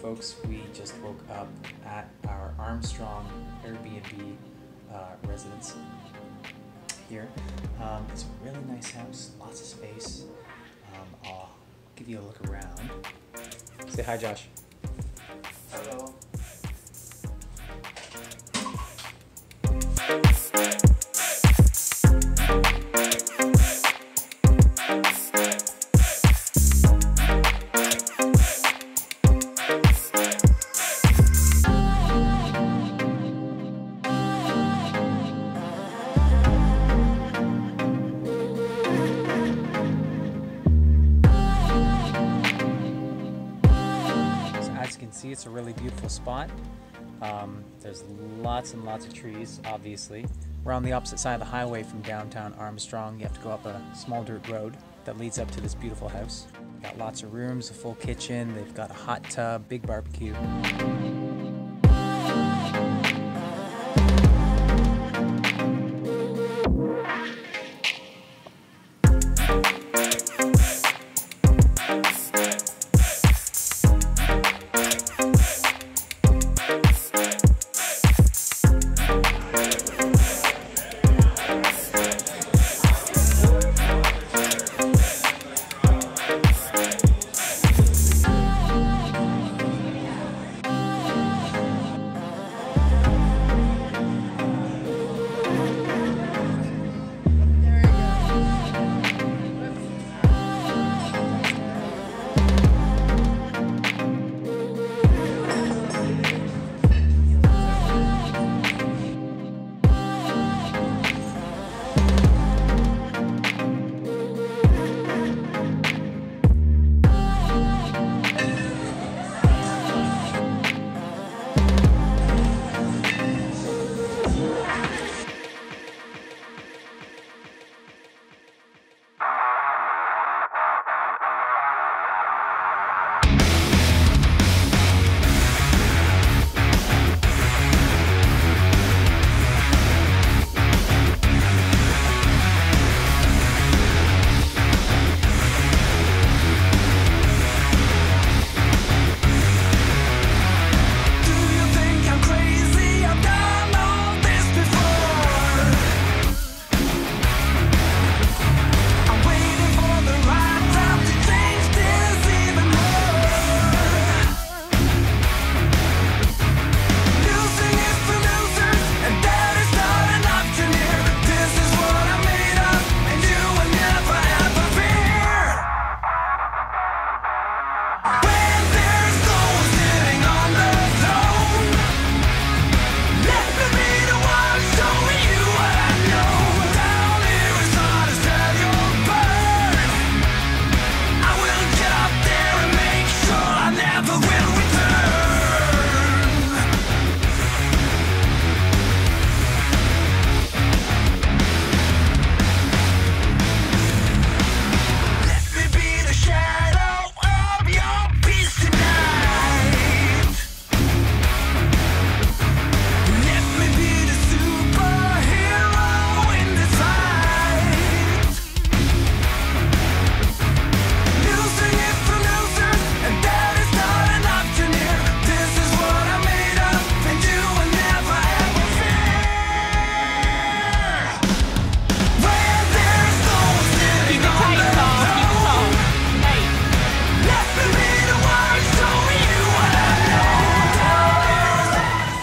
folks. We just woke up at our Armstrong Airbnb residence here. It's a really nice house, lots of space. I'll give you a look around. Say hi, Josh. Hello. As you can see, it's a really beautiful spot. There's lots and lots of trees, obviously. We're on the opposite side of the highway from downtown Armstrong. You have to go up a small dirt road that leads up to this beautiful house. Got lots of rooms, a full kitchen, they've got a hot tub, big barbecue.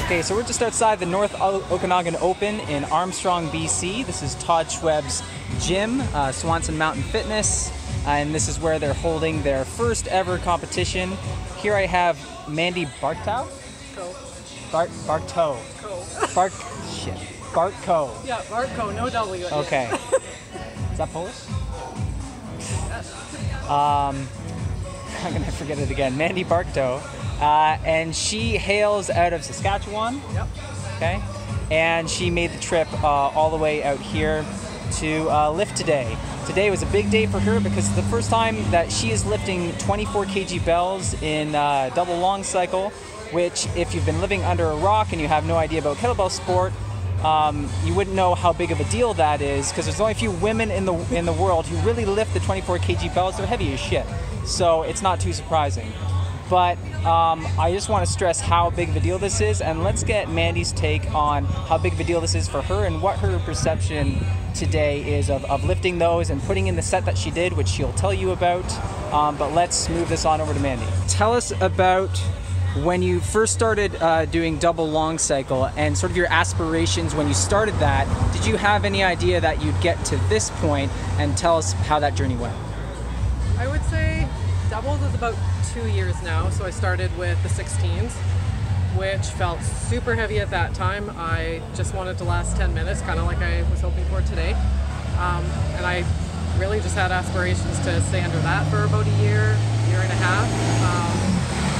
Okay, so we're just outside the North Okanagan Open in Armstrong BC. This is Todd Schweb's gym, Swanson Mountain Fitness, and this is where they're holding their first ever competition. Here I have Mandi Bartkow? Bartkow. Bartkow. Yeah, Bartkow, no W. Okay. Is that Polish? I'm gonna forget it again. Mandi Bartkow. And she hails out of Saskatchewan. Yep. Okay. And she made the trip all the way out here to lift today. Today was a big day for her because it's the first time that she is lifting 24 kg bells in double long cycle, which if you've been living under a rock and you have no idea about kettlebell sport, you wouldn't know how big of a deal that is, because there's only a few women in the world who really lift the 24 kg bells. They're heavy as shit, so it's not too surprising. But I just want to stress how big of a deal this is, and let's get Mandi's take on how big of a deal this is for her and what her perception today is of lifting those and putting in the set that she did, which she'll tell you about. But let's move this on over to Mandi. Tell us about when you first started doing double long cycle and sort of your aspirations when you started that. Did you have any idea that you'd get to this point? And tell us how that journey went. I would say doubles is about 2 years now. So I started with the 16s, which felt super heavy at that time. I just wanted to last 10 minutes, kind of like I was hoping for today. And I really just had aspirations to stay under that for about a year and a half.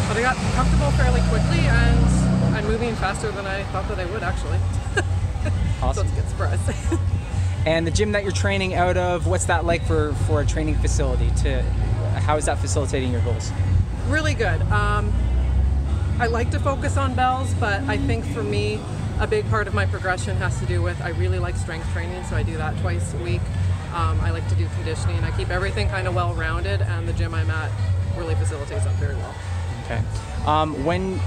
But I got comfortable fairly quickly, and I'm moving faster than I thought that I would, actually. Awesome. So it's a good surprise. And the gym that you're training out of, what's that like for a training facility? How is that facilitating your goals? Really good. I like to focus on bells, but I think for me, a big part of my progression has to do with I really like strength training, so I do that twice a week. I like to do conditioning. I keep everything kind of well-rounded, and the gym I'm at really facilitates that very well. Okay. When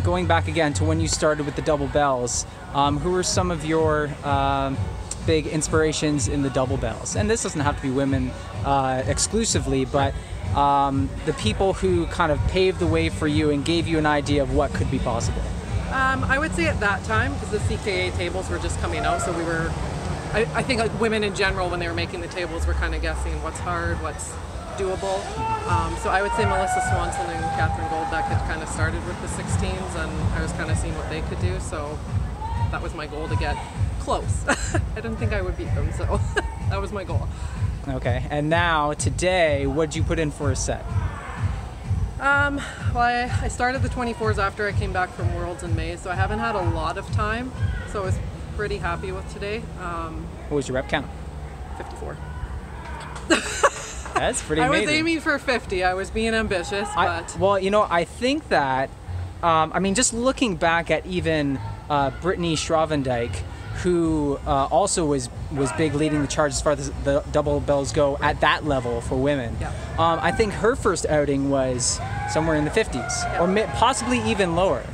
going back again to when you started with the double bells, who were some of your big inspirations in the double bells? And this doesn't have to be women exclusively, but the people who kind of paved the way for you and gave you an idea of what could be possible. I would say at that time, because the CKA tables were just coming out, so we were, I think like women in general, when they were making the tables, were kind of guessing what's hard, what's doable. So I would say Melissa Swanson and Catherine Goldbeck had kind of started with the 16s, and I was kind of seeing what they could do, so that was my goal, to get close. I didn't think I would beat them, so that was my goal. Okay, and now today, what'd you put in for a set? Well, I started the 24s after I came back from Worlds in May, so I haven't had a lot of time, so I was pretty happy with today. What was your rep count? 54. That's pretty amazing. I was aiming for 50. I was being ambitious, but... Well, you know, I think that, I mean, just looking back at even Brittany Schravendijk, who also was big leading the charge as far as the double bells go at that level for women. Yeah. I think her first outing was somewhere in the 50s, yeah. or possibly even lower,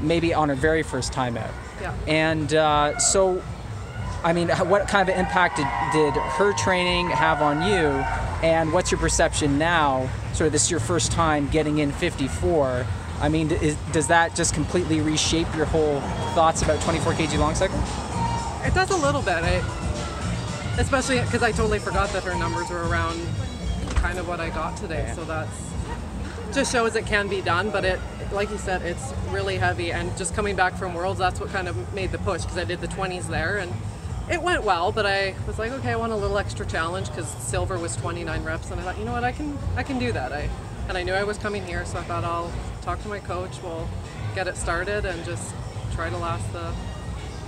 maybe on her very first time out. Yeah. And so, I mean, what kind of impact did her training have on you, and what's your perception now, sort of this is your first time getting in 54, I mean, does that just completely reshape your whole thoughts about 24 kg long cycle? It does a little bit, especially because I totally forgot that her numbers were around kind of what I got today. Yeah. So that's just shows it can be done, but it, like you said, it's really heavy. And just coming back from Worlds, that's what kind of made the push, because I did the 20s there, and it went well. But I was like, okay, I want a little extra challenge, because silver was 29 reps, and I thought, you know what, I can do that. And I knew I was coming here, so I thought I'll talk to my coach, we'll get it started and just try to last the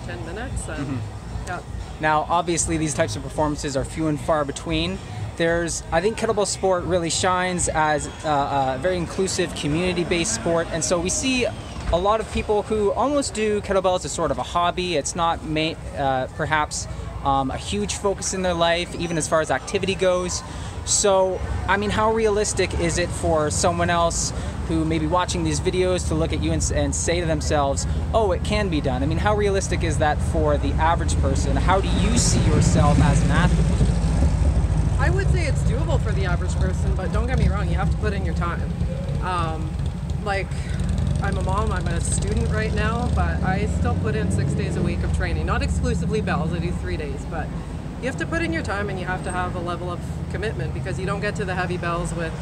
10 minutes. And yeah. Now, obviously, these types of performances are few and far between. I think kettlebell sport really shines as a very inclusive, community-based sport, and so we see a lot of people who almost do kettlebells as sort of a hobby. It's not perhaps a huge focus in their life, even as far as activity goes. So, I mean, how realistic is it for someone else who may be watching these videos to look at you and say to themselves, oh, it can be done? I mean, how realistic is that for the average person? How do you see yourself as an athlete? I would say it's doable for the average person, but don't get me wrong, you have to put in your time. Like, I'm a mom, I'm a student right now, but I still put in 6 days a week of training. Not exclusively bells, I do 3 days, but you have to put in your time, and you have to have a level of commitment, because you don't get to the heavy bells with,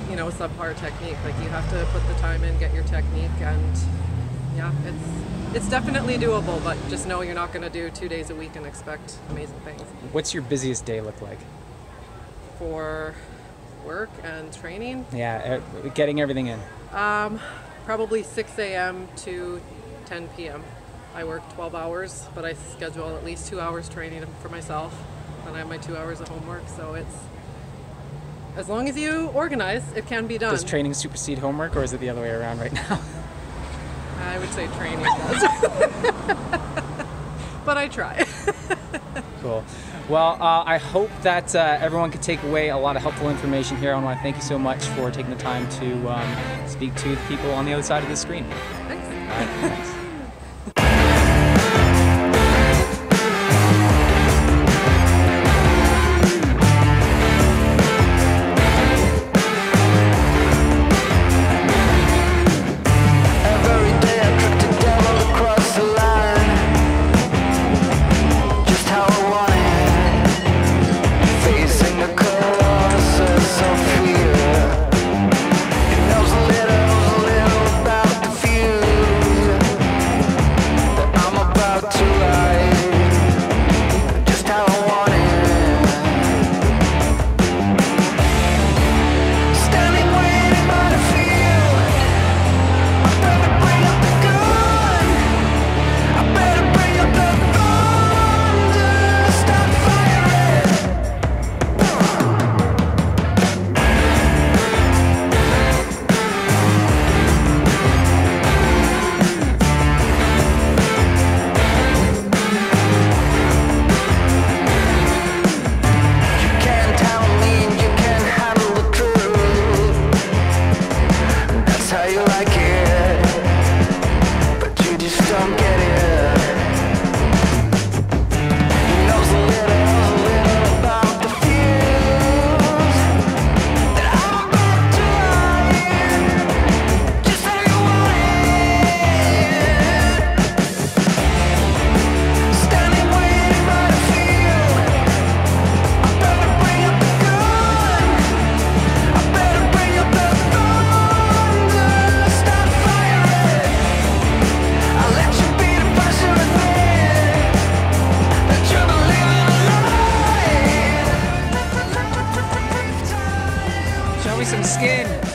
you know, subpar technique. Like, you have to put the time in, get your technique, and yeah, it's definitely doable, but just know you're not going to do 2 days a week and expect amazing things. What's your busiest day look like? For work and training? Yeah, getting everything in. Probably 6 a.m. to 10 p.m. I work 12 hours, but I schedule at least 2 hours training for myself, and I have my 2 hours of homework, so it's, as long as you organize, it can be done. Does training supersede homework, or is it the other way around right now? I would say training does. But I try. Cool. Well, I hope that everyone could take away a lot of helpful information here. I want to thank you so much for taking the time to speak to the people on the other side of the screen. Thanks. All right, thanks. Show me some skin.